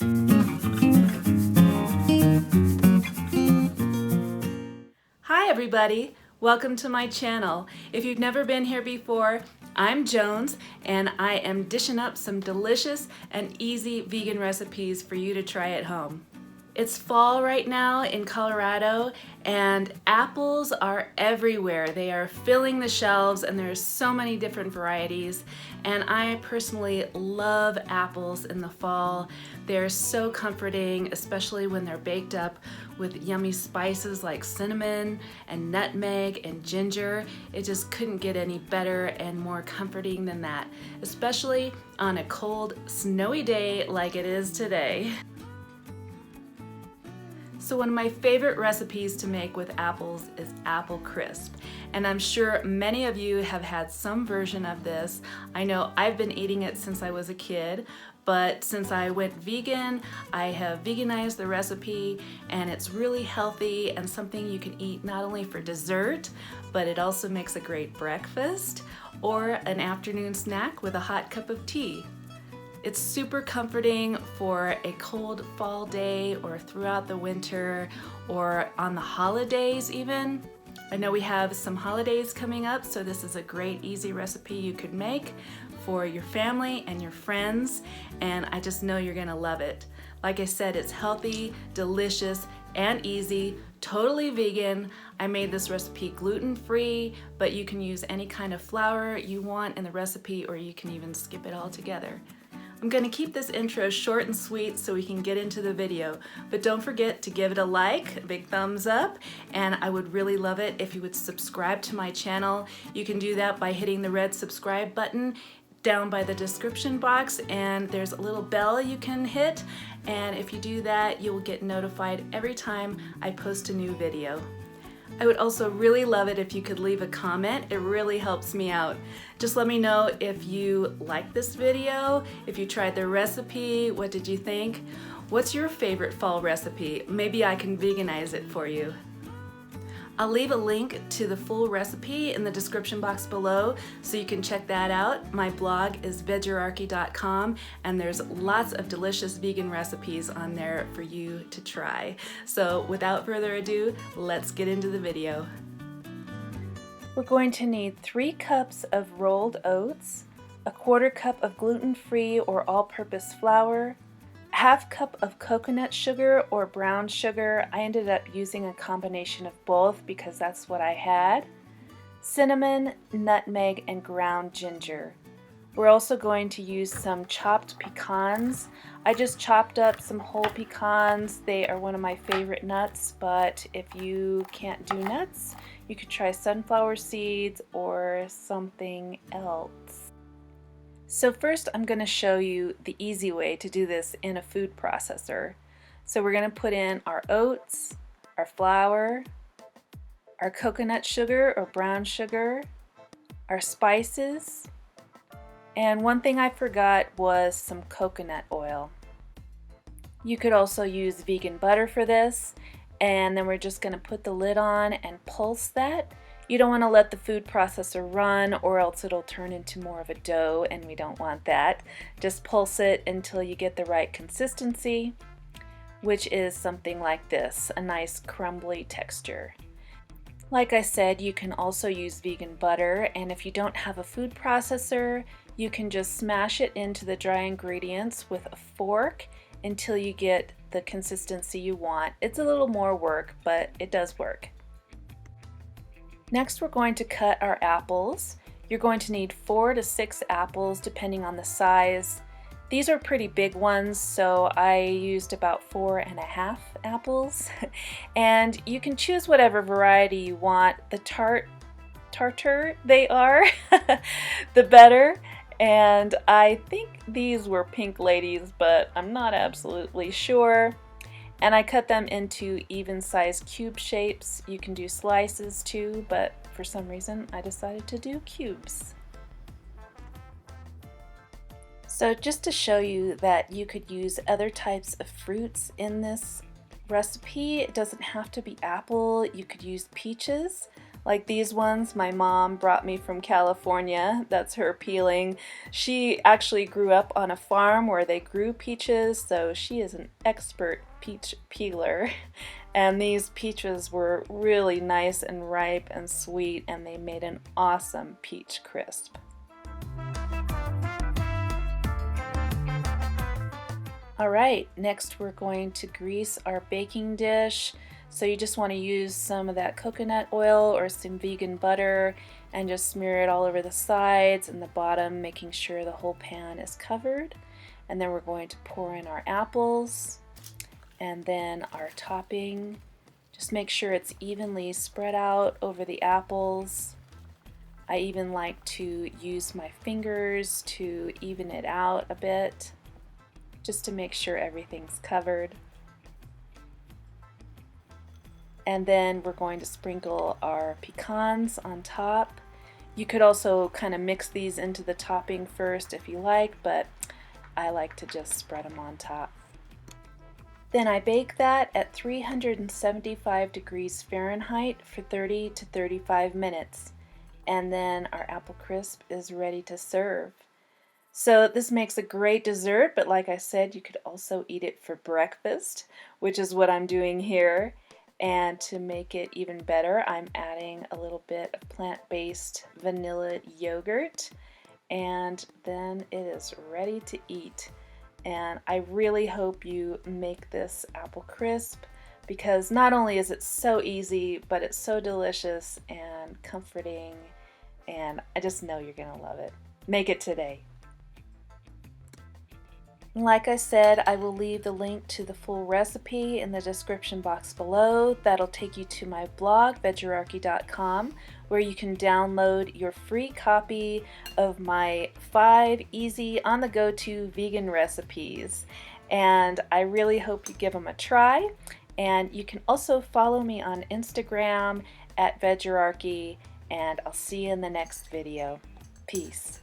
Hi everybody, welcome to my channel. If you've never been here before, I'm Jones and I am dishing up some delicious and easy vegan recipes for you to try at home. It's fall right now in Colorado and apples are everywhere. They are filling the shelves and there's so many different varieties, and I personally love apples in the fall. They're so comforting, especially when they're baked up with yummy spices like cinnamon and nutmeg and ginger. It just couldn't get any better and more comforting than that, especially on a cold, snowy day like it is today. So one of my favorite recipes to make with apples is apple crisp. And I'm sure many of you have had some version of this. I know I've been eating it since I was a kid, but since I went vegan, I have veganized the recipe, and it's really healthy and something you can eat not only for dessert, but it also makes a great breakfast or an afternoon snack with a hot cup of tea. It's super comforting for a cold fall day or throughout the winter or on the holidays even. I know we have some holidays coming up, so this is a great easy recipe you could make for your family and your friends, and I just know you're gonna love it. Like I said, it's healthy, delicious, and easy, totally vegan. I made this recipe gluten-free, but you can use any kind of flour you want in the recipe, or you can even skip it altogether. I'm going to keep this intro short and sweet so we can get into the video, but don't forget to give it a like, a big thumbs up, and I would really love it if you would subscribe to my channel. You can do that by hitting the red subscribe button down by the description box, and there's a little bell you can hit, and if you do that, you'll get notified every time I post a new video. I would also really love it if you could leave a comment. It really helps me out. Just let me know if you like this video, if you tried the recipe, what did you think? What's your favorite fall recipe? Maybe I can veganize it for you. I'll leave a link to the full recipe in the description box below so you can check that out. My blog is veggerarchy.com, and there's lots of delicious vegan recipes on there for you to try. So without further ado, let's get into the video. We're going to need 3 cups of rolled oats, a 1/4 cup of gluten-free or all-purpose flour, 1/2 cup of coconut sugar or brown sugar. I ended up using a combination of both because that's what I had. Cinnamon, nutmeg, and ground ginger. We're also going to use some chopped pecans. I just chopped up some whole pecans. They are one of my favorite nuts, but if you can't do nuts, you could try sunflower seeds or something else. So first I'm going to show you the easy way to do this in a food processor. So we're going to put in our oats, our flour, our coconut sugar or brown sugar, our spices, and one thing I forgot was some coconut oil. You could also use vegan butter for this, and then we're just going to put the lid on and pulse that. You don't want to let the food processor run or else it'll turn into more of a dough, and we don't want that. Just pulse it until you get the right consistency, which is something like this, a nice crumbly texture. Like I said, you can also use vegan butter, and if you don't have a food processor, you can just smash it into the dry ingredients with a fork until you get the consistency you want. It's a little more work, but it does work. Next, we're going to cut our apples. You're going to need 4 to 6 apples depending on the size. These are pretty big ones, so I used about 4.5 apples. And you can choose whatever variety you want. The tartar they are, the better. And I think these were pink ladies, but I'm not absolutely sure. And I cut them into even-sized cube shapes. You can do slices too, but for some reason I decided to do cubes. So just to show you that you could use other types of fruits in this recipe, it doesn't have to be apple. You could use peaches, Like these ones my mom brought me from California. That's her peeling. She actually grew up on a farm where they grew peaches, so she is an expert peach peeler. And these peaches were really nice and ripe and sweet, and they made an awesome peach crisp. Alright, next we're going to grease our baking dish. So you just want to use some of that coconut oil or some vegan butter and just smear it all over the sides and the bottom, making sure the whole pan is covered. And then we're going to pour in our apples and then our topping. Just make sure it's evenly spread out over the apples. I even like to use my fingers to even it out a bit, just to make sure everything's covered. And then we're going to sprinkle our pecans on top. You could also kind of mix these into the topping first if you like, but I like to just spread them on top. Then I bake that at 375 degrees Fahrenheit for 30 to 35 minutes. And then our apple crisp is ready to serve. So this makes a great dessert, but like I said, you could also eat it for breakfast, which is what I'm doing here. And to make it even better, I'm adding a little bit of plant-based vanilla yogurt, and then it is ready to eat. And I really hope you make this apple crisp, because not only is it so easy, but it's so delicious and comforting, and I just know you're gonna love it. Make it today. Like I said, I will leave the link to the full recipe in the description box below. That'll take you to my blog, veggerarchy.com, where you can download your free copy of my 5 easy on-the-go-to vegan recipes. And I really hope you give them a try. And you can also follow me on Instagram at veggerarchy, and I'll see you in the next video. Peace.